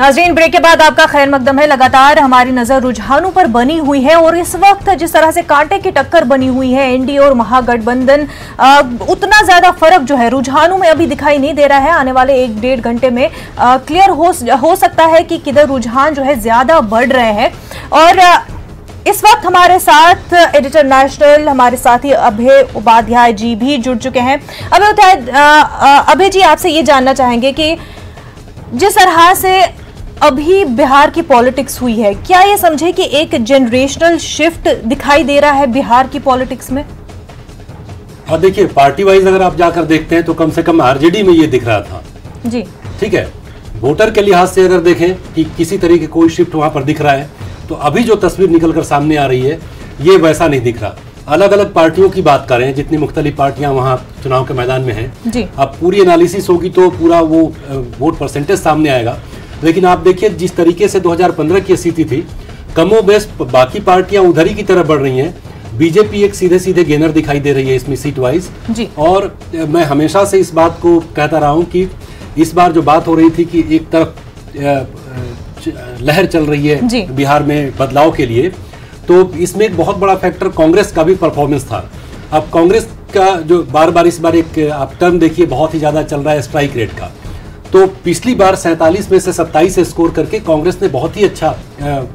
नाज़रीन, ब्रेक के बाद आपका खैर मकदम है। लगातार हमारी नजर रुझानों पर बनी हुई है और इस वक्त जिस तरह से कांटे की टक्कर बनी हुई है एनडीए और महागठबंधन, उतना ज्यादा फर्क जो है रुझानों में अभी दिखाई नहीं दे रहा है। आने वाले 1-1.5 घंटे में क्लियर हो सकता है कि किधर रुझान जो है ज्यादा बढ़ रहे हैं। और इस वक्त हमारे साथ एडिटर नेशनल हमारे साथी अभय उपाध्याय जी भी जुड़ चुके हैं। अभय जी, आपसे ये जानना चाहेंगे कि जिस तरह से अभी बिहार की पॉलिटिक्स हुई है, क्या ये समझे कि एक जनरेशनल शिफ्ट दिखाई दे रहा है बिहार की पॉलिटिक्स में? हाँ, देखिए, पार्टी वाइज अगर आप जाकर देखते हैं तो कम से कम आरजेडी में ये दिख रहा था जी। ठीक है, वोटर के लिहाज से अगर देखें कि किसी तरीके कोई शिफ्ट वहां पर दिख रहा है, तो अभी जो तस्वीर निकलकर सामने आ रही है ये वैसा नहीं दिख रहा। अलग अलग पार्टियों की बात करें, जितनी मुख्तलिफ पार्टियां वहां चुनाव के मैदान में हैं, अब पूरी एनालिसिस होगी तो पूरा वो वोट परसेंटेज सामने आएगा। लेकिन आप देखिए जिस तरीके से 2015 की स्थिति थी, कमोबेश बाकी पार्टियां उधर ही की तरफ बढ़ रही हैं। बीजेपी एक सीधे सीधे गेनर दिखाई दे रही है इसमें सीट वाइज। और मैं हमेशा से इस बात को कहता रहा हूं कि इस बार जो बात हो रही थी कि एक तरफ लहर चल रही है बिहार में बदलाव के लिए, तो इसमें एक बहुत बड़ा फैक्टर कांग्रेस का भी परफॉर्मेंस था। अब कांग्रेस का जो बार बार इस बार एक आप टर्म देखिए बहुत ही ज्यादा चल रहा है स्ट्राइक रेट का। तो पिछली बार 47 में से 27 स्कोर करके कांग्रेस ने बहुत ही अच्छा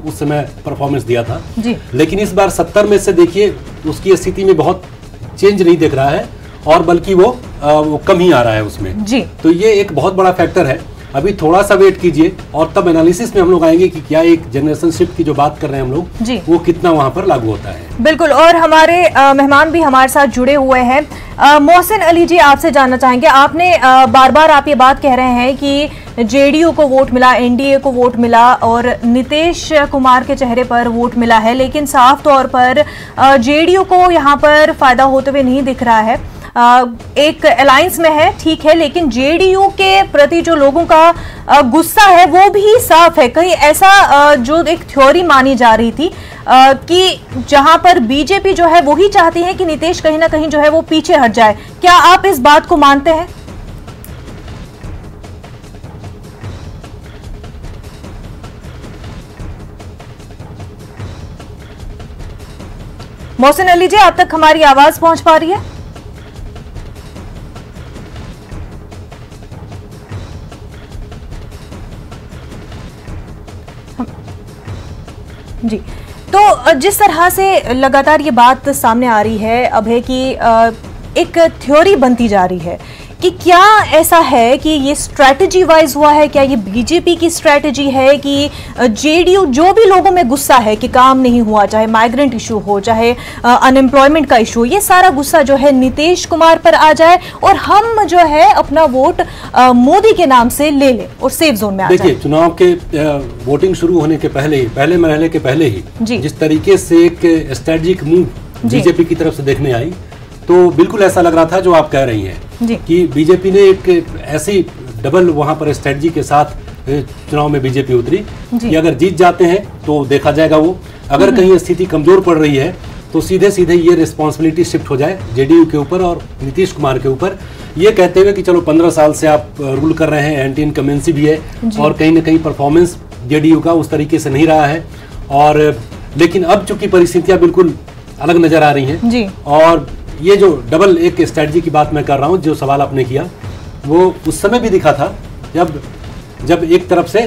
उस समय परफॉर्मेंस दिया था जी। लेकिन इस बार 70 में से देखिए उसकी स्थिति में बहुत चेंज नहीं दिख रहा है, और बल्कि वो कम ही आ रहा है उसमें जी। तो ये एक बहुत बड़ा फैक्टर है। अभी थोड़ा सा वेट कीजिए और तब एनालिसिस में हम लोग आएंगे कि क्या एक जनरेशन शिफ्ट की जो बात कर रहे हैं हम लोग वो कितना वहां पर लागू होता है। बिल्कुल, और हमारे मेहमान भी हमारे साथ जुड़े हुए हैं। मोहसिन अली जी, आपसे जानना चाहेंगे, आपने बार बार आप ये बात कह रहे हैं कि जेडीयू को वोट मिला, एनडीए को वोट मिला और नीतीश कुमार के चेहरे पर वोट मिला है, लेकिन साफ तौर पर जेडीयू को यहाँ पर फायदा होते हुए नहीं दिख रहा है। एक अलायंस में है ठीक है, लेकिन जेडीयू के प्रति जो लोगों का गुस्सा है वो भी साफ है। कहीं ऐसा जो एक थ्योरी मानी जा रही थी कि जहां पर बीजेपी जो है वो ही चाहती है कि नीतीश कहीं ना कहीं जो है वो पीछे हट जाए, क्या आप इस बात को मानते हैं? मोहसिन अली जी, आप तक हमारी आवाज पहुंच पा रही है? जी, तो जिस तरह से लगातार ये बात सामने आ रही है अभय की, एक थ्योरी बनती जा रही है कि क्या ऐसा है कि ये स्ट्रैटेजी वाइज हुआ है, क्या ये बीजेपी की स्ट्रैटेजी है कि जेडीयू जो भी लोगों में गुस्सा है कि काम नहीं हुआ, चाहे माइग्रेंट इशू हो, चाहे अनएम्प्लॉयमेंट का इशू, ये सारा गुस्सा जो है नीतीश कुमार पर आ जाए और हम जो है अपना वोट मोदी के नाम से ले लें और सेफ जोन में आ जाए। देखिए, चुनाव के वोटिंग शुरू होने के पहले मरहले के पहले ही जिस तरीके से एक स्ट्रेटेजिक मूव बीजेपी की तरफ से देखने आई, तो बिल्कुल ऐसा लग रहा था जो आप कह रही हैं कि बीजेपी ने एक ऐसी डबल वहां पर स्ट्रेटजी के साथ चुनाव में बीजेपी उतरी कि अगर जीत जाते हैं तो देखा जाएगा वो, अगर कहीं स्थिति कमजोर पड़ रही है तो सीधे सीधे ये रिस्पॉन्सिबिलिटी शिफ्ट हो जाए जेडीयू के ऊपर और नीतीश कुमार के ऊपर, ये कहते हुए कि चलो 15 साल से आप रूल कर रहे हैं, एंटी इनकमेंसी भी है और कहीं ना कहीं परफॉर्मेंस जेडीयू का उस तरीके से नहीं रहा है। और लेकिन अब चूंकि परिस्थितियां बिल्कुल अलग नजर आ रही हैं, और ये जो डबल एक स्ट्रेटजी की बात मैं कर रहा हूँ, जो सवाल आपने किया वो उस समय भी दिखा था जब एक तरफ से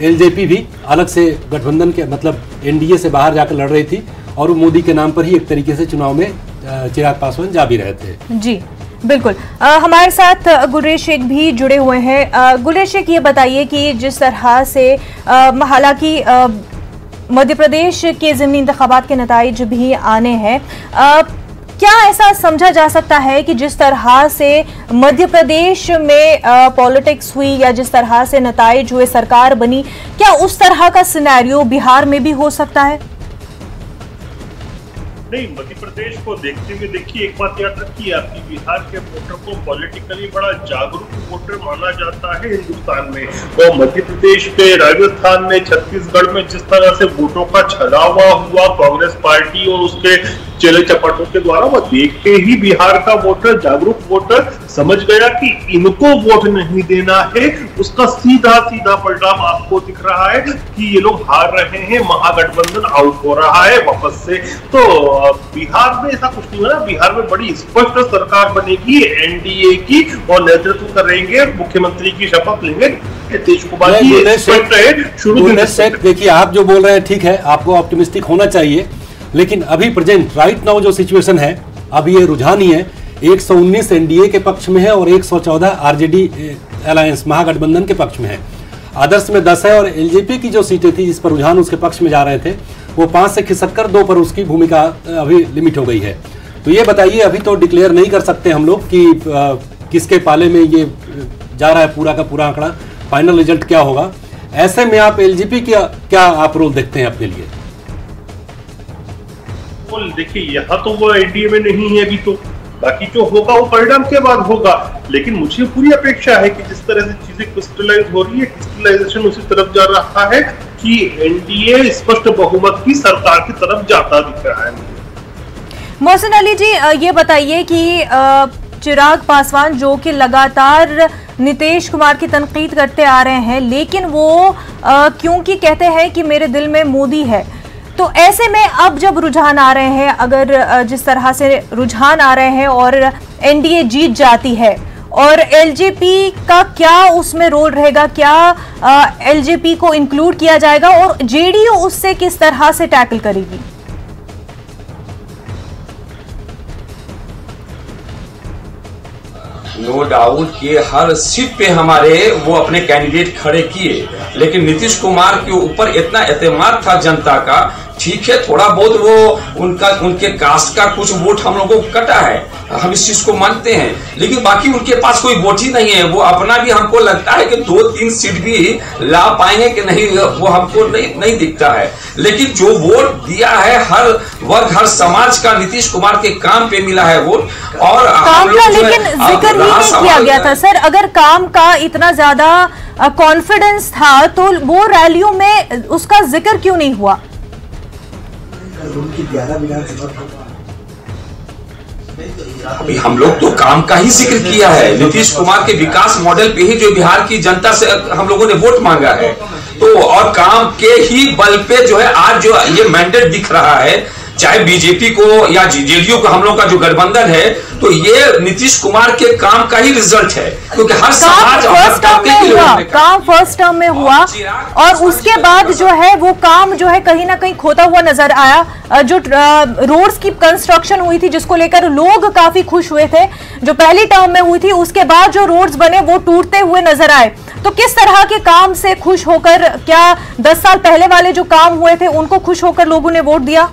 एलजेपी भी अलग से गठबंधन के मतलब एनडीए से बाहर जाकर लड़ रही थी और वो मोदी के नाम पर ही एक तरीके से चुनाव में चिराग पासवान जा भी रहे थे। जी बिल्कुल, हमारे साथ गुलेश शेख भी जुड़े हुए हैं। गुलेश शेख, ये बताइए कि जिस तरह से हालांकि मध्य प्रदेश के ज़िमनी इंतखाबात के नताइज भी आने हैं, क्या ऐसा समझा जा सकता है कि जिस तरह से मध्य प्रदेश में पॉलिटिक्स हुई या जिस तरह से नताइज हुए, सरकार बनी, क्या उस तरह का सिनेरियो बिहार में भी हो सकता है? नहीं, मध्य प्रदेश को देखते हुए देखिए एक बात याद रखिए, आपकी बिहार के वोटर को पॉलिटिकली बड़ा जागरूक वोटर माना जाता है हिंदुस्तान में। और मध्य प्रदेश में, राजस्थान में, छत्तीसगढ़ में जिस तरह से वोटों का छलावा हुआ कांग्रेस पार्टी और उसके चले चपाटों के द्वारा। वह देख के ही बिहार का वोटर, जागरूक वोटर समझ गया कि इनको वोट नहीं देना है। उसका सीधा सीधा परिणाम आपको दिख रहा है कि ये लोग हार रहे हैं, महागठबंधन आउट हो रहा है वापस से। तो बिहार में ऐसा कुछ नहीं हो रहा, बिहार में बड़ी स्पष्ट सरकार बनेगी एनडीए की, और नेतृत्व करेंगे, मुख्यमंत्री की शपथ लेंगे नीतीश कुमार जी। स्पष्ट है शुरू से। देखिए, आप जो बोल रहे हैं ठीक है, आपको ऑप्टिमिस्टिक होना चाहिए, लेकिन अभी प्रेजेंट राइट नाउ जो सिचुएशन है, अब ये रुझान ही है 119 एनडीए के पक्ष में है और 114 आरजेडी अलायंस महागठबंधन के पक्ष में है। आदर्श में 10 है और एलजेपी की जो सीटें थी जिस पर रुझान उसके पक्ष में जा रहे थे, वो 5 से खिसक कर 2 पर उसकी भूमिका अभी लिमिट हो गई है। तो ये बताइए, अभी तो डिक्लेयर नहीं कर सकते हम लोग कि किसके पाले में ये जा रहा है पूरा का पूरा आंकड़ा, फाइनल रिजल्ट क्या होगा। ऐसे में आप एलजेपी का क्या आप रोल देखते हैं अपने लिए? देखिए, यहाँ तो वो एनडीए में नहीं है अभी, तो बाकी जो होगा वो परिणाम के बाद होगा। लेकिन मुझे पूरी अपेक्षा है कि जिस तरह से चीजें क्रिस्टलाइज हो रही है, क्रिस्टलाइजेशन उसी तरफ जा रहा है कि एनडीए स्पष्ट बहुमत की सरकार की तरफ जाता दिख रहा है। मोहसिन अली जी, ये बताइए कि चिराग पासवान जो कि लगातार नीतीश कुमार की तनकीद करते आ रहे हैं, लेकिन वो क्योंकि कहते हैं कि मेरे दिल में मोदी है, तो ऐसे में अब जब रुझान आ रहे हैं, अगर जिस तरह से रुझान आ रहे हैं और एनडीए जीत जाती है, और एलजेपी का क्या उसमें रोल रहेगा? क्या एलजेपी को इंक्लूड किया जाएगा और जेडीयू उससे किस तरह से टैकल करेगी? नो डाउट कि हर सीट पे हमारे वो अपने कैंडिडेट खड़े किए, लेकिन नीतीश कुमार के ऊपर इतना एतमाद था जनता का। ठीक है, थोड़ा बहुत वो उनके कास्ट का कुछ वोट हम लोगों को कटा है, हम इस चीज को मानते हैं, लेकिन बाकी उनके पास कोई वोट ही नहीं है। वो अपना भी हमको लगता है कि 2-3 सीट भी ला पाएंगे कि नहीं, वो हमको नहीं दिखता है। लेकिन जो वोट दिया है हर वर्ग, हर समाज का नीतीश कुमार के काम पे मिला है वोट। और काम का लेकिन जिक्र ही नहीं किया गया था सर। अगर काम का इतना ज्यादा कॉन्फिडेंस था तो वो रैलियों में उसका जिक्र क्यों नहीं हुआ? अभी हम लोग तो काम का ही जिक्र किया है, नीतीश कुमार के विकास मॉडल पे ही जो बिहार की जनता से हम लोगों ने वोट मांगा है, तो और काम के ही बल पे जो है आज जो ये मैंडेट दिख रहा है, चाहे बीजेपी को या जेडीयू को, हम लोग का जो गठबंधन है, तो ये नीतीश कुमार के काम का ही रिजल्ट है, क्योंकि हर समाज काम फर्स्ट टर्म में हुआ और उसके बाद जो है वो काम जो है कहीं ना कहीं खोता हुआ नजर आया। जो रोड्स की कंस्ट्रक्शन हुई थी जिसको लेकर लोग काफी खुश हुए थे, जो पहली टर्म में हुई थी, उसके बाद जो रोड्स बने वो टूटते हुए नजर आए। तो किस तरह के काम से खुश होकर, क्या 10 साल पहले वाले जो काम हुए थे उनको खुश होकर लोगों ने वोट दिया?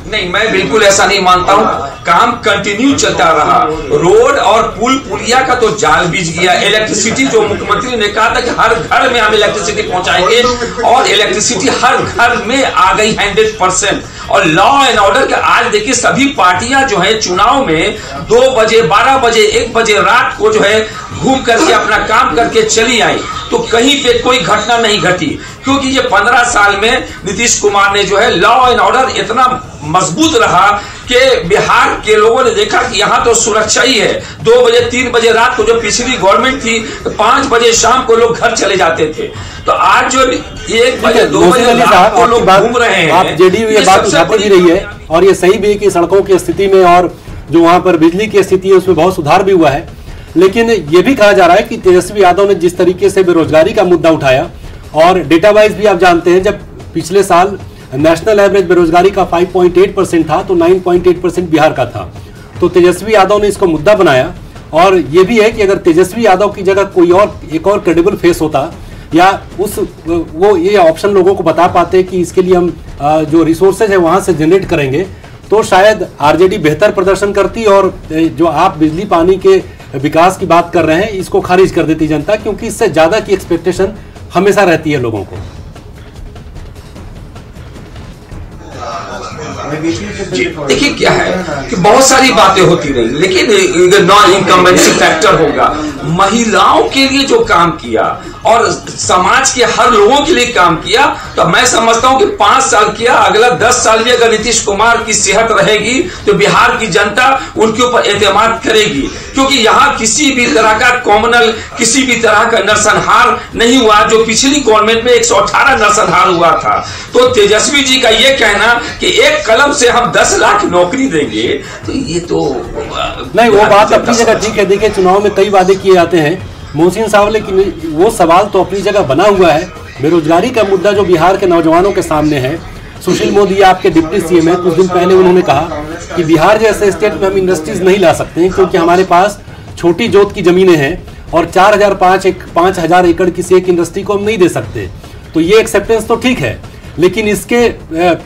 नहीं, मैं बिल्कुल ऐसा नहीं मानता हूं। काम कंटिन्यू चलता रहा, रोड और पुल पुलिया का तो जाल बिछ गया। इलेक्ट्रिसिटी जो मुख्यमंत्री ने कहा था कि हर घर में हम इलेक्ट्रिसिटी पहुंचाएंगे, और इलेक्ट्रिसिटी हर घर में आ गई 100%। और लॉ एंड ऑर्डर का आज देखिए, सभी पार्टियां जो है चुनाव में 2 बजे, 12 बजे, 1 बजे रात को जो है घूम करके अपना काम करके चली आई, तो कहीं पे कोई घटना नहीं घटी, क्योंकि ये 15 साल में नीतीश कुमार ने जो है लॉ एंड ऑर्डर इतना मजबूत रहा कि बिहार के लोगों ने देखा कि यहाँ तो सुरक्षा ही है। 2 बजे 3 बजे रात को जो पिछली गवर्नमेंट थी, 5 बजे शाम को लोग घर चले जाते थे। तो आज जो 1 बजे 2 बजे रात को लोग घूम रहे हैं, आप जेडीयू ये बात उठाती भी रही है, और ये सही भी है कि सड़कों की स्थिति में और जो वहां पर बिजली की स्थिति है उसमें बहुत सुधार भी हुआ है। लेकिन ये भी कहा जा रहा है कि तेजस्वी यादव ने जिस तरीके से बेरोजगारी का मुद्दा उठाया, और डेटा वाइज भी आप जानते हैं, जब पिछले साल नेशनल एवरेज बेरोजगारी का 5.8% था तो 9.8% बिहार का था। तो तेजस्वी यादव ने इसको मुद्दा बनाया, और ये भी है कि अगर तेजस्वी यादव की जगह कोई और एक और क्रेडिबल फेस होता, या वो ये ऑप्शन लोगों को बता पाते कि इसके लिए हम जो रिसोर्सेज है वहां से जनरेट करेंगे, तो शायद आरजेडी बेहतर प्रदर्शन करती, और जो आप बिजली पानी के विकास की बात कर रहे हैं इसको खारिज कर देती जनता, क्योंकि इससे ज्यादा की एक्सपेक्टेशन हमेशा रहती है लोगों को। देखिए क्या है कि बहुत सारी बातें होती रही, लेकिन नॉन इनकम्बेंसी फैक्टर होगा, महिलाओं के लिए जो काम किया और समाज के हर लोगों के लिए काम किया, तो मैं समझता हूं कि 5 साल किया, अगला 10 साल भी अगर नीतीश कुमार की सेहत रहेगी तो बिहार की जनता उनके ऊपर एतमाद करेगी, क्योंकि यहां किसी भी तरह का कॉमनल, किसी भी तरह का नरसंहार नहीं हुआ जो पिछली गवर्नमेंट में 118 नरसंहार हुआ था। तो तेजस्वी जी का यह कहना कि एक कलम से हम 10 लाख नौकरी देंगे, तो ये तो नहीं, वो बात अपनी जगह ठीक है। देखिए, चुनाव में कई वादे किए जाते हैं मोहसिन साहब, लेकिन वो सवाल तो अपनी जगह बना हुआ है। बेरोजगारी का मुद्दा जो बिहार के नौजवानों के सामने है, सुशील मोदी आपके डिप्टी सीएम है, कुछ दिन पहले उन्होंने कहा कि बिहार जैसे स्टेट में हम इंडस्ट्रीज नहीं ला सकते हैं क्योंकि हमारे पास छोटी जोत की जमीनें हैं और 5,000 एकड़ किसी एक इंडस्ट्री को हम नहीं दे सकते। तो ये एक्सेप्टेंस तो ठीक है, लेकिन इसके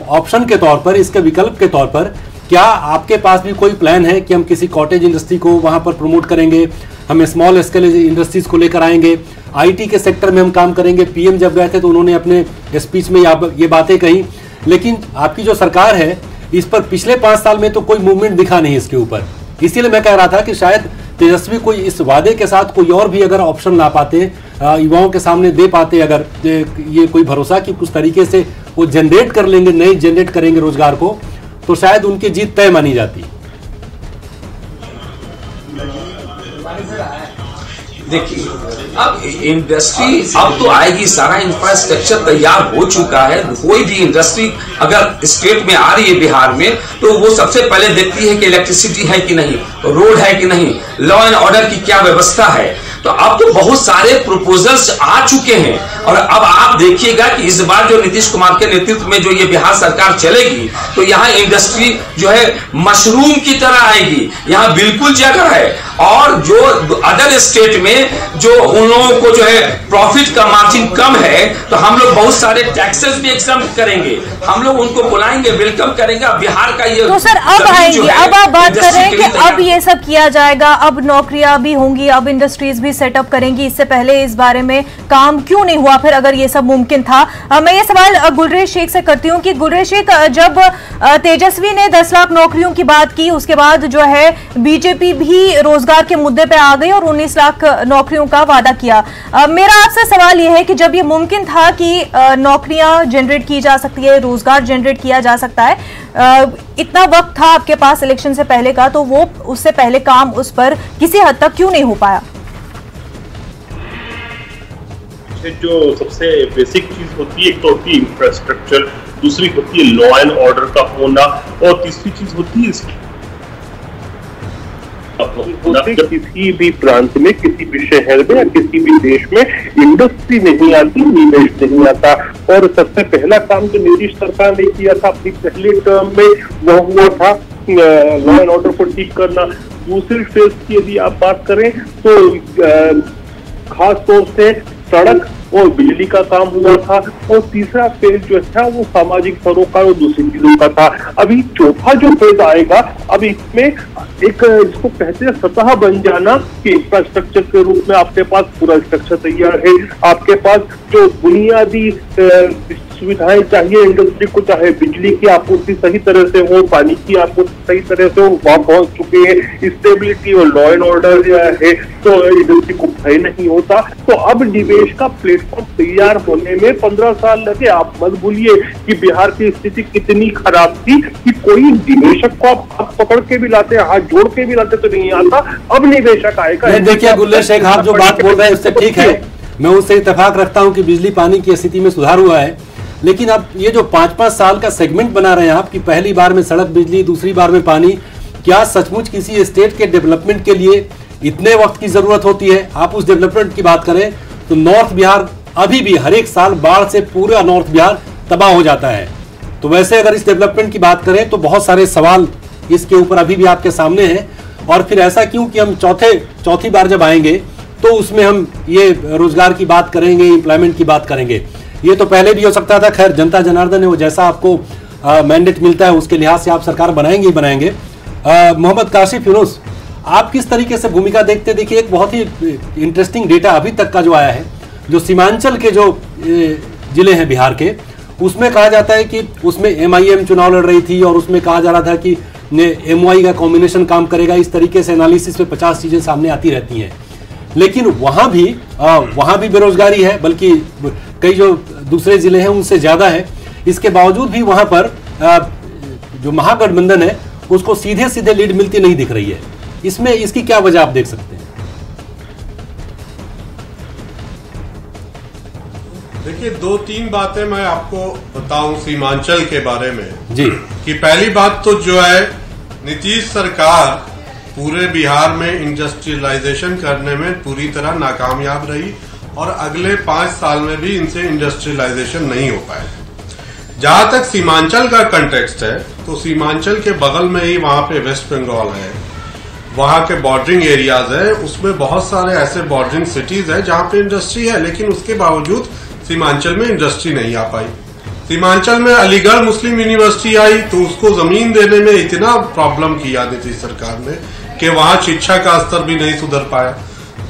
ऑप्शन के तौर पर, इसके विकल्प के तौर पर क्या आपके पास भी कोई प्लान है कि हम किसी कॉटेज इंडस्ट्री को वहां पर प्रमोट करेंगे, हम स्मॉल स्केल इंडस्ट्रीज को लेकर आएंगे, आईटी के सेक्टर में हम काम करेंगे? पीएम जब गए थे तो उन्होंने अपने स्पीच में ये बातें कही, लेकिन आपकी जो सरकार है इस पर पिछले 5 साल में तो कोई मूवमेंट दिखा नहीं इसके ऊपर। इसीलिए मैं कह रहा था कि शायद तेजस्वी कोई इस वादे के साथ कोई और भी अगर ऑप्शन ला पाते, युवाओं के सामने दे पाते, अगर ये कोई भरोसा कि कुछ तरीके से वो जनरेट कर लेंगे, नए जनरेट करेंगे रोजगार को, तो शायद उनकी जीत तय मानी जाती। देखिए, अब इंडस्ट्री अब तो आएगी, सारा इंफ्रास्ट्रक्चर तैयार हो चुका है। कोई भी इंडस्ट्री अगर स्टेट में आ रही है बिहार में, तो वो सबसे पहले देखती है कि इलेक्ट्रिसिटी है कि नहीं, रोड है कि नहीं, लॉ एंड ऑर्डर की क्या व्यवस्था है। तो अब तो बहुत सारे प्रपोजल्स आ चुके हैं और अब आप देखिएगा कि इस बार जो नीतीश कुमार के नेतृत्व में जो ये बिहार सरकार चलेगी, तो यहाँ इंडस्ट्री जो है मशरूम की तरह आएगी, यहाँ बिल्कुल जगह है। और जो अदर स्टेट में जो उन लोगों को जो है प्रॉफिट का मार्जिन कम है, तो हम लोग बहुत सारे टैक्सेस भी एग्जम्प्ट करेंगे, हम लोग उनको बुलाएंगे, वेलकम करेंगे। बिहार का ये तो सर अब आएंगे, अब आप बात कर रहे हैं कि अब ये सब किया जाएगा, अब नौकरियां भी होंगी, अब इंडस्ट्रीज भी सेटअप करेंगी। इससे पहले इस बारे में काम क्यों नहीं हुआ फिर, अगर ये सब मुमकिन था? मैं ये सवाल गुलरेज शेख से करती हूँ कि गुलरेज शेख, जब तेजस्वी ने 10 लाख नौकरियों की बात की, उसके बाद जो है बीजेपी भी रोजगार के मुद्दे पे आ गई और 19 लाख नौकरियों का वादा किया। मेरा आपसे सवाल यह है कि जब ये मुमकिन था कि नौकरियां जनरेट की जा सकती है, रोजगार जनरेट किया जा सकता है, इतना वक्त था आपके पास इलेक्शन से पहले का, तो वो उससे पहले काम उस पर किसी हद तक क्यों नहीं हो पाया? जो सबसे बेसिक चीज होती है, एक तो होती है इंफ्रास्ट्रक्चर, दूसरी होती है लॉ एंड ऑर्डर का होना, और तीसरी चीज होती है किसी भी प्रांत में, किसी भी शहर में या किसी भी देश में इंडस्ट्री नहीं आती, निवेश नहीं आता। और सबसे पहला काम जो नीतीश सरकार ने किया था अपनी पहले टर्म में, वो हुआ था लॉ एंड ऑर्डर को ठीक करना। दूसरी फेज की यदि आप बात करें तो खास तौर से सड़क और बिजली का काम हुआ था, और तीसरा फेज जो था वो सामाजिक सरोकार और दूसरी चीजों का था। अभी चौथा जो फेज आएगा, अब इसमें एक इसको कहते हैं सतह बन जाना, कि इंफ्रास्ट्रक्चर के रूप में आपके पास पूरा स्ट्रक्चर तैयार है, आपके पास जो बुनियादी सुविधाएं चाहिए इंडस्ट्री को, चाहे बिजली की आपूर्ति सही तरह से हो, पानी की आपूर्ति सही तरह से हो, वहां पहुंच चुके हैं। स्टेबिलिटी और लॉ एंड ऑर्डर है, तो इंडस्ट्री को भय नहीं होता। तो अब निवेश का प्लेटफॉर्म तैयार होने में 15 साल लगे। आप मत भूलिए कि बिहार की स्थिति कितनी खराब थी कि कोई निवेशक को आप पकड़ के भी लाते, हाथ जोड़ के भी लाते तो नहीं आता। अब निवेशक आएगा। देखिए गुल्ले शेख, आप जो बात बोल रहे हैं उससे ठीक है, मैं उससे इत्तेफाक रखता हूं कि बिजली पानी की स्थिति में सुधार हुआ है, लेकिन अब ये जो 5-5 साल का सेगमेंट बना रहे हैं आप, कि पहली बार में सड़क बिजली, दूसरी बार में पानी, क्या सचमुच किसी स्टेट के डेवलपमेंट के लिए इतने वक्त की जरूरत होती है? आप उस डेवलपमेंट की बात करें तो नॉर्थ बिहार अभी भी हर एक साल बाढ़ से पूरा नॉर्थ बिहार तबाह हो जाता है। तो वैसे अगर इस डेवलपमेंट की बात करें तो बहुत सारे सवाल इसके ऊपर अभी भी आपके सामने हैं। और फिर ऐसा क्यों कि हम चौथी बार जब आएंगे तो उसमें हम ये रोजगार की बात करेंगे, एम्प्लॉयमेंट की बात करेंगे? ये तो पहले भी हो सकता था। खैर, जनता जनार्दन है वो, जैसा आपको मैंडेट मिलता है उसके लिहाज से आप सरकार बनाएंगे ही बनाएंगे। मोहम्मद काशिफ यूनुस, आप किस तरीके से भूमिका देखते? देखिए, एक बहुत ही इंटरेस्टिंग डेटा अभी तक का जो आया है, जो सीमांचल के जो जिले हैं बिहार के, उसमें कहा जाता है कि उसमें MIM चुनाव लड़ रही थी और उसमें कहा जा रहा था कि MY का कॉम्बिनेशन काम करेगा। इस तरीके से एनालिसिस में 50 चीजें सामने आती रहती हैं, लेकिन वहां भी बेरोजगारी है, बल्कि कई जो दूसरे जिले हैं उनसे ज्यादा है। इसके बावजूद भी वहां पर जो महागठबंधन है उसको सीधे सीधे लीड मिलती नहीं दिख रही है। इसमें इसकी क्या वजह आप देख सकते हैं? देखिए, 2-3 बातें मैं आपको बताऊं सीमांचल के बारे में जी। कि पहली बात तो जो है, नीतीश सरकार पूरे बिहार में इंडस्ट्रियलाइजेशन करने में पूरी तरह नाकामयाब रही और अगले 5 साल में भी इनसे इंडस्ट्रियलाइजेशन नहीं हो पाए। जहां तक सीमांचल का कंटेक्स्ट है, तो सीमांचल के बगल में ही वहां पे वेस्ट बंगाल है, वहां के बॉर्डरिंग एरियाज है, उसमें बहुत सारे ऐसे बॉर्डरिंग सिटीज है जहां पे इंडस्ट्री है, लेकिन उसके बावजूद सीमांचल में इंडस्ट्री नहीं आ पाई। सीमांचल में अलीगढ़ मुस्लिम यूनिवर्सिटी आई तो उसको जमीन देने में इतना प्रॉब्लम किया नीतीश सरकार ने कि वहां शिक्षा का स्तर भी नहीं सुधर पाया।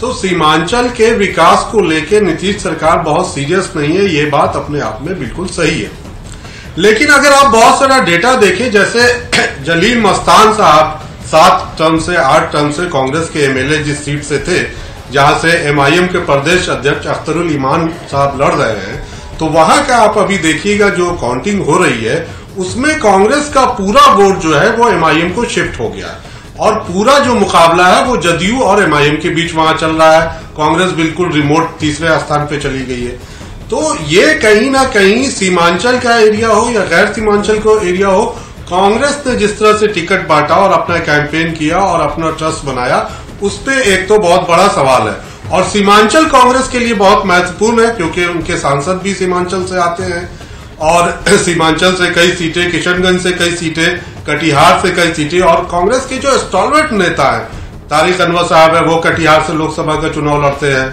तो सीमांचल के विकास को लेकर नीतीश सरकार बहुत सीरियस नहीं है, ये बात अपने आप में बिल्कुल सही है। लेकिन अगर आप बहुत सारा डेटा देखें, जैसे जलील मस्तान साहब 7 टर्म से 8 टर्म से कांग्रेस के एमएलए जिस सीट से थे, जहां से एमआईएम के प्रदेश अध्यक्ष अख्तरुल ईमान साहब लड़ रहे हैं, तो वहां का आप अभी देखिएगा जो काउंटिंग हो रही है उसमें कांग्रेस का पूरा वोट जो है वो एमआईएम को शिफ्ट हो गया है और पूरा जो मुकाबला है वो जदयू और एमआईएम के बीच वहां चल रहा है। कांग्रेस बिल्कुल रिमोट तीसरे स्थान पे चली गई है। तो ये कहीं ना कहीं सीमांचल का एरिया हो या गैर सीमांचल का एरिया हो, कांग्रेस ने जिस तरह से टिकट बांटा और अपना कैंपेन किया और अपना ट्रस्ट बनाया, उस पे एक तो बहुत बड़ा सवाल है। और सीमांचल कांग्रेस के लिए बहुत महत्वपूर्ण है क्योंकि उनके सांसद भी सीमांचल से आते हैं और सीमांचल से कई सीटें, किशनगंज से कई सीटें, कटिहार से कई सीटें, और कांग्रेस के जो स्टॉलवर्ट नेता हैं, तारिक अनवर साहब है, वो कटिहार से लोकसभा का चुनाव लड़ते हैं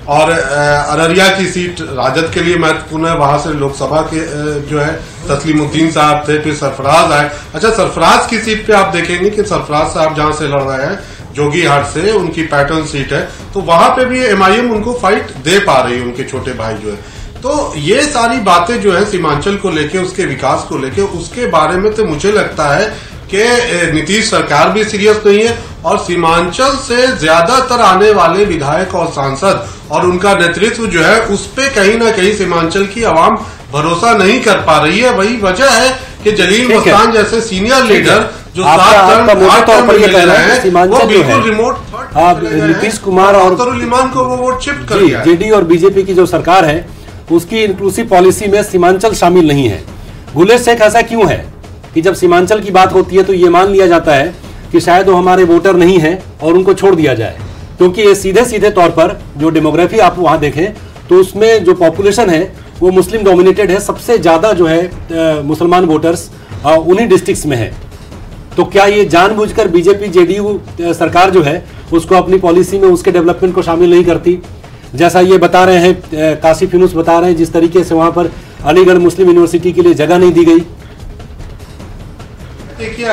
और अररिया की सीट राजद के लिए महत्वपूर्ण है, वहां से लोकसभा के जो है तस्लीमुद्दीन साहब थे, फिर सरफराज आए। अच्छा, सरफराज की सीट पे आप देखेंगे कि सरफराज साहब जहां से लड़ रहे हैं जोगीहाट से, उनकी पैटर्न सीट है, तो वहां पे भी एमआईएम उनको फाइट दे पा रही है, उनके छोटे भाई जो है। तो ये सारी बातें जो है सीमांचल को लेके, उसके विकास को लेके, उसके बारे में तो मुझे लगता है कि नीतीश सरकार भी सीरियस नहीं है और सीमांचल से ज्यादातर आने वाले विधायक और सांसद और उनका नेतृत्व जो है उस पे कहीं ना कहीं सीमांचल की आवाम भरोसा नहीं कर पा रही है। वही वजह है कि जलील मस्तान जैसे सीनियर लीडर जो 7 टर्म 8 टर्म ले रहे हैं, वो बिल्कुल रिमोट नीतीश कुमार और अख्तरुल ईमान को वो वोट शिफ्ट कर दिया। जेडी और बीजेपी की जो सरकार है उसकी इंक्लूसिव पॉलिसी में सीमांचल शामिल नहीं है। गुलेश शेख, ऐसा क्यों है कि जब सीमांचल की बात होती है तो ये मान लिया जाता है कि शायद वो हमारे वोटर नहीं है और उनको छोड़ दिया जाए, क्योंकि ये सीधे सीधे तौर पर जो डेमोग्राफी आप वहां देखें तो उसमें जो पॉपुलेशन है वो मुस्लिम डोमिनेटेड है। सबसे ज्यादा जो है मुसलमान वोटर्स उन्हीं डिस्ट्रिक्ट्स में है। तो क्या ये जानबूझकर बीजेपी जेडीयू सरकार जो है उसको अपनी पॉलिसी में उसके डेवलपमेंट को शामिल नहीं करती? जैसा ये बता रहे हैं काशिफ यूनुस बता रहे हैं, जिस तरीके से वहां पर अलीगढ़ मुस्लिम यूनिवर्सिटी के लिए जगह नहीं दी गई। देखिए,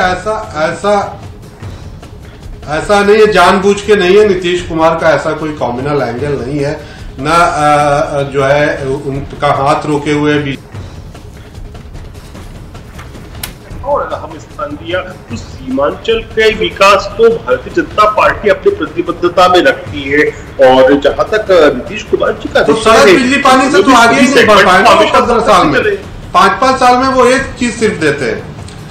ऐसा नहीं है, जानबूझ के नहीं है। नीतीश कुमार का ऐसा कोई कॉम्युनल एंगल नहीं है, ना जो है उनका हाथ रोके हुए भी और हम स्थान दिया। तो सीमांचल के विकास को भारतीय जनता पार्टी अपनी प्रतिबद्धता में रखती है और जहां तक नीतीश कुमार जी का, तो सड़क बिजली पानी से तो आगे ही नहीं बढ़ पाए ना 15 साल में। 5-5 साल में वो एक चीज सिर्फ देते हैं,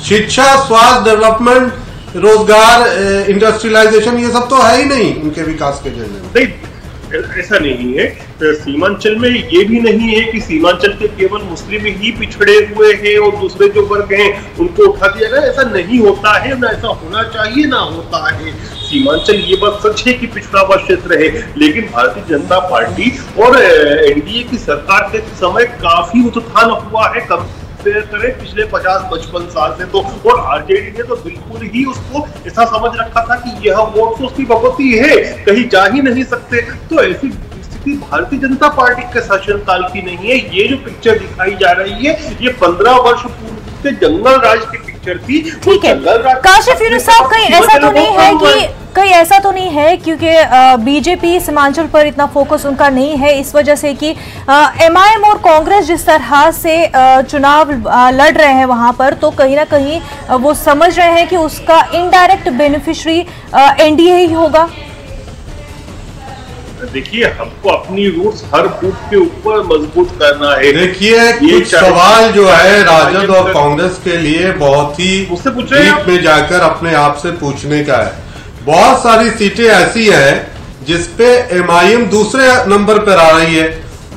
शिक्षा, स्वास्थ्य, डेवलपमेंट, रोजगार, इंडस्ट्रियलाइजेशन, ये सब तो है ही नहीं उनके विकास के एजेंडे में। ऐसा नहीं है। सीमांचल में ये भी नहीं है कि सीमांचल के केवल मुस्लिम ही पिछड़े हुए हैं और दूसरे जो वर्ग हैं उनको उठा दिया गया, ऐसा नहीं होता है, ना ऐसा होना चाहिए, ना होता है। सीमांचल ये बात सच है कि पिछड़ा हुआ क्षेत्र है, लेकिन भारतीय जनता पार्टी और एनडीए की सरकार के समय काफी उत्थान हुआ है करें पिछले 50-55 साल से। तो और आरजेडी ने तो बिल्कुल ही उसको ऐसा समझ रखा था कि यह वोट तो उसकी भगवती है, कहीं जा ही नहीं सकते। तो ऐसी स्थिति भारतीय जनता पार्टी के शासनकाल की नहीं है। ये जो पिक्चर दिखाई जा रही है ये 15 वर्ष पूर्व के जंगल राज की पिक्चर थी। ठीक है काशिफ यूनुस साहब, कहीं ऐसा तो नहीं है क्योंकि बीजेपी सीमांचल पर इतना फोकस उनका नहीं है, इस वजह से कि एमआईएम और कांग्रेस जिस तरह से चुनाव लड़ रहे हैं वहां पर, तो कहीं ना कहीं वो समझ रहे हैं कि उसका इनडायरेक्ट बेनिफिशियरी एनडीए ही होगा। देखिए, हमको अपनी रूट्स हर बूथ के ऊपर मजबूत करना है। देखिए, कुछ सवाल जो है राजद और कांग्रेस के लिए बहुत ही डीप में जाकर अपने आप से पूछने का है। बहुत सारी सीटें ऐसी हैं जिसपे एमआईएम दूसरे नंबर पर आ रही है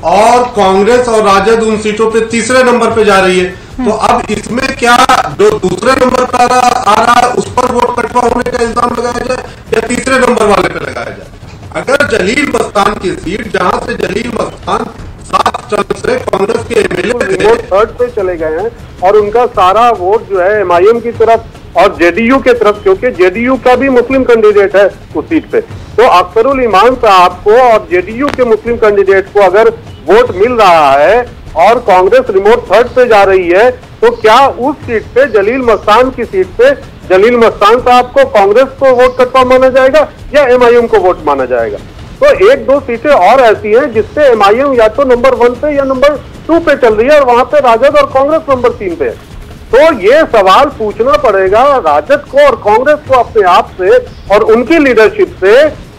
और कांग्रेस और राजद उन सीटों पे तीसरे नंबर पे जा रही है। तो अब इसमें क्या जो दूसरे नंबर पर आ रहा है उस पर वोट कटवा होने का इल्जाम लगाया जाए या तीसरे नंबर वाले पे लगाया जाए? अगर जलील मस्तान की सीट, जहां से जलील मस्तान 7 टर्म से कांग्रेस के एमएलए वो थर्ड पे चले गए हैं और उनका सारा वोट जो है एमआईएम की तरफ और जेडीयू के तरफ, क्योंकि जेडीयू का भी मुस्लिम कैंडिडेट है उस सीट पे, तो अख्तरुल ईमान साहब को और जेडीयू के मुस्लिम कैंडिडेट को अगर वोट मिल रहा है और कांग्रेस रिमोट थर्ड पे जा रही है, तो क्या उस सीट पे जलील मस्तान की सीट पे जलील मस्तान साहब को कांग्रेस को वोट कटवा माना जाएगा या एमआईएम को वोट माना जाएगा? तो 1-2 सीटें और ऐसी हैं जिससे एमआईएम या तो नंबर 1 पे या नंबर 2 पे चल रही है और वहां पे राजद और कांग्रेस नंबर 3 पे है। तो ये सवाल पूछना पड़ेगा राजद को और कांग्रेस को अपने आप से और उनकी लीडरशिप से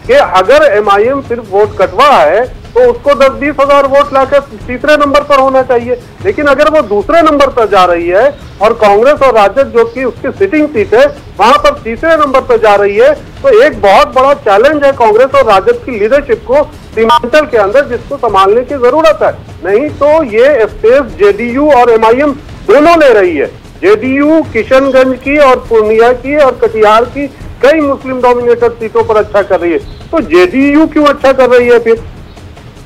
कि अगर एमआईएम सिर्फ वोट कटवा है तो उसको 10-20 हजार वोट लाकर तीसरे नंबर पर होना चाहिए। लेकिन अगर वो दूसरे नंबर पर जा रही है और कांग्रेस और राजद जो कि उसकी सिटिंग सीट है वहां पर तीसरे नंबर पर जा रही है, तो एक बहुत बड़ा चैलेंज है कांग्रेस और राजद की लीडरशिप को सीमांचल के अंदर, जिसको संभालने की जरूरत है। नहीं तो ये स्पेस जेडीयू और एमआईएम दोनों ले रही है। जेडीयू किशनगंज की और पूर्णिया की और कटिहार की कई मुस्लिम डोमिनेटेड सीटों पर अच्छा कर रही है, तो जेडीयू क्यों अच्छा कर रही है? फिर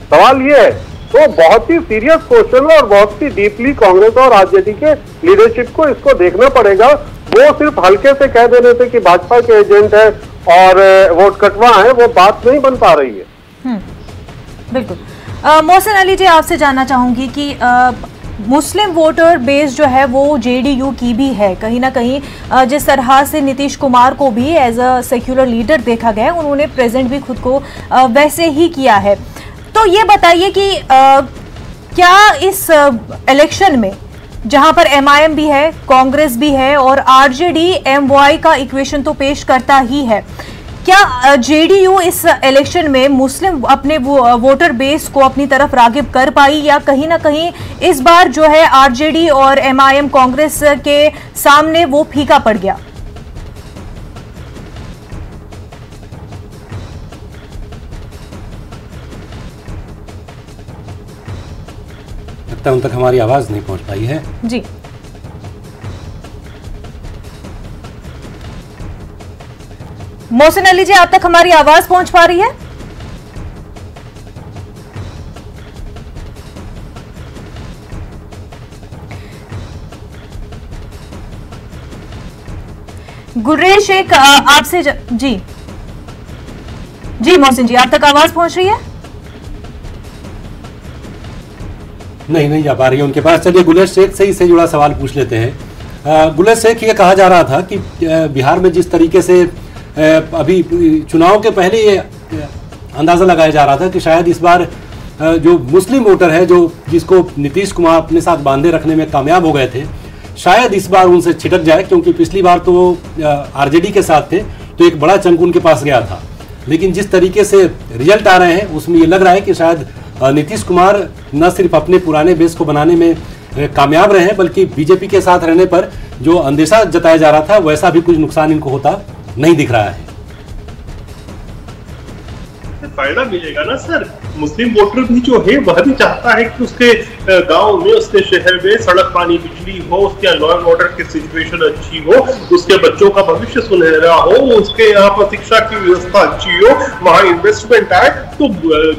सवाल ये है। तो बहुत ही सीरियस क्वेश्चन है और बहुत ही डीपली कांग्रेस और आरजेडी के लीडरशिप को इसको देखना पड़ेगा। वो सिर्फ हल्के से कह देने से कि भाजपा के एजेंट है और वोट कटवा है, वो बात नहीं बन पा रही है। बिल्कुल। मोहसिन अली जी, आपसे जानना चाहूंगी कि मुस्लिम वोटर बेस जो है वो जेडीयू की भी है कहीं ना कहीं। जिस तरह से नीतीश कुमार को भी एज अ सेक्युलर लीडर देखा गया, उन्होंने प्रेजेंट भी खुद को वैसे ही किया है। तो ये बताइए कि क्या इस इलेक्शन में जहां पर एमआईएम भी है, कांग्रेस भी है और आरजेडी एमवाई का इक्वेशन तो पेश करता ही है, क्या जेडीयू इस इलेक्शन में मुस्लिम अपने वोटर बेस को अपनी तरफ रागिब कर पाई या कहीं ना कहीं इस बार जो है आरजेडी और एमआईएम कांग्रेस के सामने वो फीका पड़ गया? लगता है उन तक हमारी आवाज नहीं पहुंच पाई है। जी, मोहसिन अली जी, आप तक हमारी आवाज पहुंच पा रही है? गुरेश शेख आपसे जी जी मोहसिन जी, आप तक आवाज पहुंच रही है? नहीं जा पा रही है उनके पास। चलिए गुलेश शेख से इससे जुड़ा सवाल पूछ लेते हैं। गुलेश शेख, ये कहा जा रहा था कि बिहार में जिस तरीके से अभी चुनाव के पहले ये अंदाजा लगाया जा रहा था कि शायद इस बार जो मुस्लिम वोटर है, जो जिसको नीतीश कुमार अपने साथ बांधे रखने में कामयाब हो गए थे, शायद इस बार उनसे छिटक जाए, क्योंकि पिछली बार तो वो आरजेडी के साथ थे तो एक बड़ा चंक उनके पास गया था। लेकिन जिस तरीके से रिजल्ट आ रहे हैं उसमें ये लग रहा है कि शायद नीतीश कुमार न सिर्फ अपने पुराने बेस को बनाने में कामयाब रहे हैं, बल्कि बीजेपी के साथ रहने पर जो अंदेशा जताया जा रहा था वैसा भी कुछ नुकसान इनको होता नहीं दिख रहा है। फायदा मिलेगा ना सर। मुस्लिम वोटर भी जो है वह भी चाहता है कि उसके गांव में, उसके शहर में सड़क, पानी, बिजली हो, उसके लॉ एंड ऑर्डर की सिचुएशन अच्छी हो, उसके बच्चों का भविष्य सुनहरा हो, उसके यहाँ पर शिक्षा की व्यवस्था अच्छी हो, वहाँ इन्वेस्टमेंट आए। तो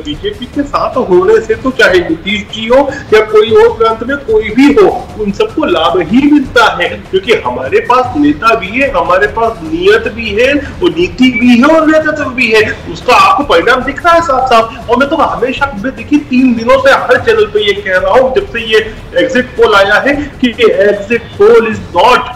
बीजेपी के साथ होने से तो चाहे नीतीश जी हो या कोई और प्रांत में कोई भी हो, उन सबको लाभ ही मिलता है, क्योंकि हमारे पास नेता भी है, हमारे पास नियत भी है, वो नीति भी है और नेतृत्व भी है। उसका आपको परिणाम दिख रहा है साफ साफ। और मैं तो हमेशा देखिए 3 दिनों से हर चैनल पे ये कह रहा हूँ, जब से ये एग्जिट पोल आया है कि exit pole is not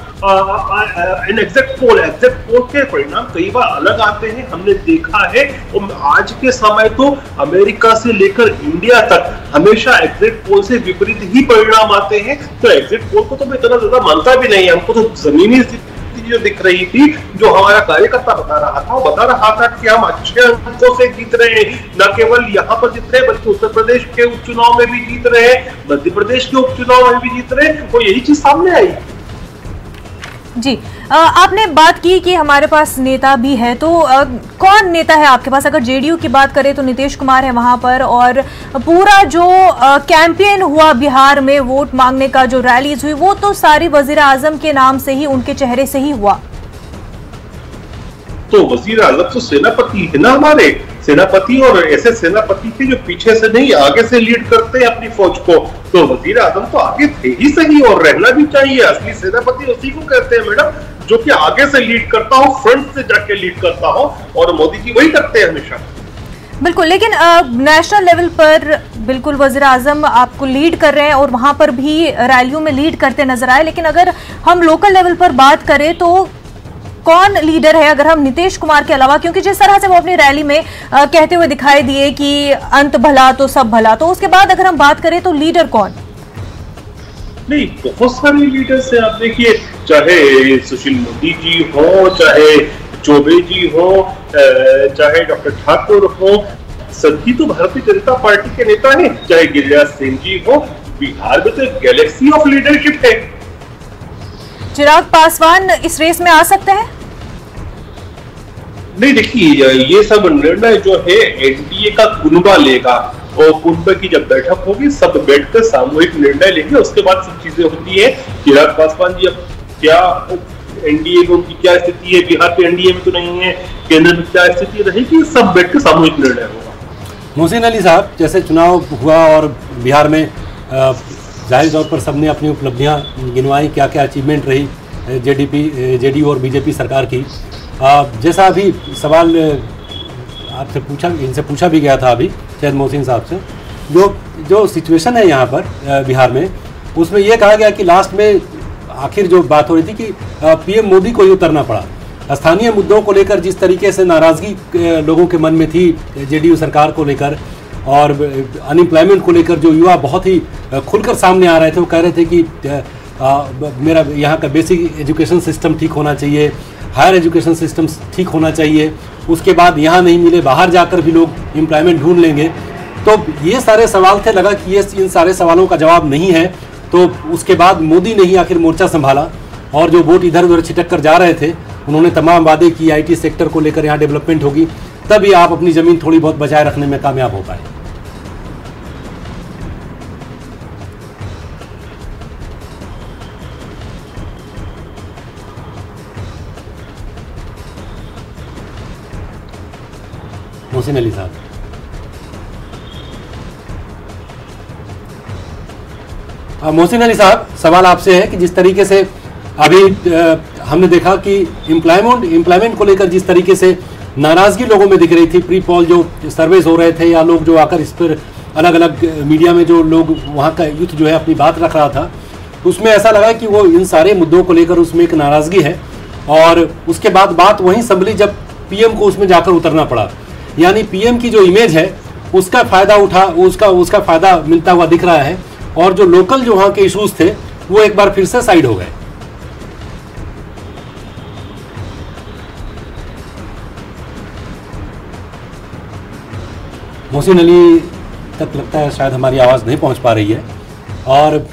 an exit poll. Exit poll के परिणाम कई बार अलग आते हैं, हमने देखा है। और आज के समय तो अमेरिका से लेकर इंडिया तक हमेशा एग्जिट पोल से विपरीत ही परिणाम आते हैं। तो एग्जिट पोल को तो मैं इतना ज्यादा मानता भी नहीं है। हमको तो जमीनी स्थिति जो दिख रही थी, जो हमारा कार्यकर्ता बता रहा था, वो बता रहा था कि हम अच्छे अंकों से जीत रहे हैं, न केवल यहाँ पर जीत रहे बल्कि उत्तर प्रदेश के उपचुनाव में भी जीत रहे, मध्य प्रदेश के उपचुनाव में भी जीत रहे, तो यही चीज सामने आई। जी, आपने बात की कि हमारे पास नेता भी है, तो कौन नेता है आपके पास? अगर जेडीयू की बात करें तो नीतीश कुमार है वहां पर, और पूरा जो कैंपेन हुआ बिहार में वोट मांगने का, जो रैलीज हुई, वो तो सारी वजीर आजम के नाम से ही, उनके चेहरे से ही हुआ। तो वजीर आजम तो सेनापति है ना हमारे, सेनापति, और ऐसे सेनापति के जो पीछे से नहीं आगे से लीड करते हैं अपनी फौज को, तो वजीर आजम तो आगे थे ही सही, और रहना भी चाहिए। असली सेनापति उसी को कहते हैं मैडम, जो कि आगे से लीड करता हो, फ्रंट से जाके लीड करता हो, और मोदी जी वही करते हैं हमेशा। बिल्कुल, लेकिन नेशनल लेवल पर बिल्कुल वजीर आजम आपको लीड कर रहे हैं और वहां पर भी रैलियों में लीड करते नजर आए, लेकिन अगर हम लोकल लेवल पर बात करें तो कौन लीडर है अगर हम नीतीश कुमार के अलावा? क्योंकि जिस तरह से वो अपनी रैली में कहते हुए दिखाई दिए कि अंत भला तो सब भला, तो उसके बाद अगर हम बात करें तो लीडर कौन? नहीं, बहुत सारे लीडर्स हैं। आप देखिए, चाहे सुशील मोदी जी हो, चाहे चौबे जी हो, चाहे डॉक्टर ठाकुर हो, सभी तो भारतीय जनता पार्टी के नेता हैं। चाहे गिरिराज सिंह जी हो, बिहार में तो गैलेक्सी ऑफ लीडरशिप है। चिराग पासवान इस रेस में आ सकते हैं? नहीं, देखिए, ये सब निर्णय जो है एनडीए का कुनबा लेगा, और कुनबे की जब बैठक होगी सब बैठकर सामूहिक निर्णय लेंगे, उसके बाद सब चीजें होती है। चिराग पासवान जी अब क्या एनडीए में उनकी क्या स्थिति है, बिहार के एनडीए में तो नहीं है, केंद्र में क्या स्थिति रहेगी, सब बैठकर सामूहिक निर्णय होगा। मोहसिन अली साहब, जैसे चुनाव हुआ और बिहार में जाहिर तौर पर सबने अपनी उपलब्धियां गिनवाई, क्या क्या अचीवमेंट रही जेडीयू और बीजेपी सरकार की। जैसा अभी सवाल आपसे पूछा, इनसे पूछा भी गया था अभी शायद मोहसिन साहब से, जो सिचुएशन है यहाँ पर बिहार में, उसमें यह कहा गया कि लास्ट में आखिर जो बात हो रही थी कि पीएम मोदी को ही उतरना पड़ा। स्थानीय मुद्दों को लेकर जिस तरीके से नाराज़गी लोगों के मन में थी जेडीयू सरकार को लेकर, और अनएम्प्लॉयमेंट को लेकर जो युवा बहुत ही खुलकर सामने आ रहे थे, वो कह रहे थे कि मेरा यहाँ का बेसिक एजुकेशन सिस्टम ठीक होना चाहिए, हायर एजुकेशन सिस्टम ठीक होना चाहिए, उसके बाद यहाँ नहीं मिले बाहर जाकर भी लोग एम्प्लॉयमेंट ढूंढ लेंगे। तो ये सारे सवाल थे, लगा कि ये इन सारे सवालों का जवाब नहीं है, तो उसके बाद मोदी ने ही आखिर मोर्चा संभाला, और जो वोट इधर उधर छिटक कर जा रहे थे, उन्होंने तमाम वादे की, आईटी सेक्टर को लेकर यहाँ डेवलपमेंट होगी, तभी आप अपनी ज़मीन थोड़ी बहुत बचाए रखने में कामयाब हो पाए। मोहसिन अली साहब, मोहसिन अली साहब, सवाल आपसे है कि जिस तरीके से अभी हमने देखा कि एम्प्लॉयमेंट को लेकर जिस तरीके से नाराजगी लोगों में दिख रही थी, प्री पोल जो सर्वेज हो रहे थे या लोग जो आकर इस पर अलग अलग मीडिया में जो लोग वहाँ का यूथ जो है अपनी बात रख रहा था, उसमें ऐसा लगा कि वो इन सारे मुद्दों को लेकर उसमें एक नाराजगी है, और उसके बाद बात वहीं संभली जब पीएम को उसमें जाकर उतरना पड़ा। यानी पीएम की जो इमेज है उसका फायदा उसका फायदा मिलता हुआ दिख रहा है, और जो लोकल जो वहाँ के इश्यूज थे वो एक बार फिर से साइड हो गए। मोहसिन अली तक लगता है शायद हमारी आवाज़ नहीं पहुंच पा रही है, और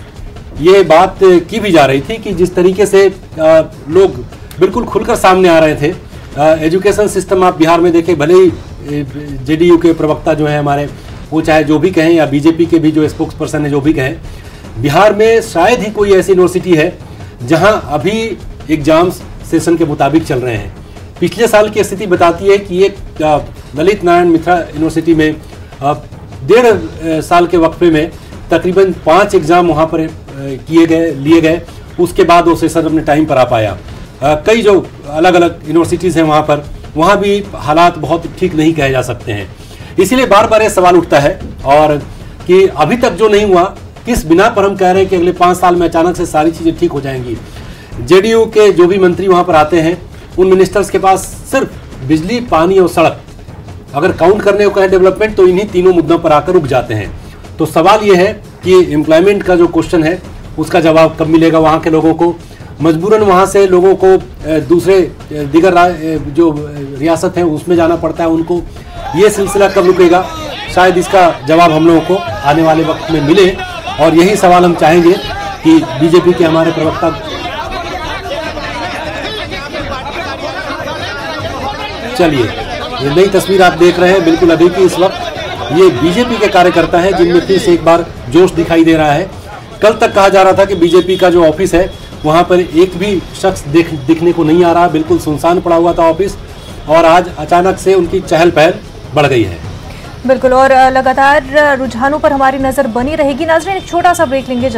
ये बात की भी जा रही थी कि जिस तरीके से लोग बिल्कुल खुलकर सामने आ रहे थे। एजुकेशन सिस्टम आप बिहार में देखें, भले ही जेडीयू के प्रवक्ता जो है हमारे, वो चाहे जो भी कहें, या बीजेपी के भी जो स्पोक्स पर्सन है जो भी कहें, बिहार में शायद ही कोई ऐसी यूनिवर्सिटी है जहां अभी एग्जाम्स सेशन के मुताबिक चल रहे हैं। पिछले साल की स्थिति बताती है कि एक ललित नारायण मिश्रा यूनिवर्सिटी में 1.5 साल के वक्फे में तकरीबन 5 एग्ज़ाम वहाँ पर लिए गए, उसके बाद वो सेशन अपने टाइम पर आ पाया। कई जो अलग अलग यूनिवर्सिटीज़ हैं वहाँ भी हालात बहुत ठीक नहीं कहे जा सकते हैं। इसीलिए बार बार ये सवाल उठता है, और कि अभी तक जो नहीं हुआ, किस बिना पर हम कह रहे हैं कि अगले 5 साल में अचानक से सारी चीज़ें ठीक हो जाएंगी। जेडीयू के जो भी मंत्री वहाँ पर आते हैं, उन मिनिस्टर्स के पास सिर्फ बिजली, पानी और सड़क, अगर काउंट करने को कहें डेवलपमेंट, तो इन्हीं तीनों मुद्दों पर आकर रुक जाते हैं। तो सवाल ये है कि एम्प्लॉयमेंट का जो क्वेश्चन है उसका जवाब कब मिलेगा वहाँ के लोगों को। मजबूरन वहाँ से लोगों को दूसरे दीगर जो रियासत हैं उसमें जाना पड़ता है उनको। ये सिलसिला कब रुकेगा, शायद इसका जवाब हम लोगों को आने वाले वक्त में मिले, और यही सवाल हम चाहेंगे कि बीजेपी के हमारे प्रवक्ता। चलिए, ये नई तस्वीर आप देख रहे हैं बिल्कुल अभी की इस वक्त, ये बीजेपी के कार्यकर्ता हैं जिनमें फिर से एक बार जोश दिखाई दे रहा है। कल तक कहा जा रहा था कि बीजेपी का जो ऑफिस है वहां पर एक भी शख्स दिखने को नहीं आ रहा, बिल्कुल सुनसान पड़ा हुआ था ऑफिस, और आज अचानक से उनकी चहल पहल बढ़ गई है। बिल्कुल, और लगातार रुझानों पर हमारी नजर बनी रहेगी। नाज़रीन, एक छोटा सा ब्रेक लेंगे।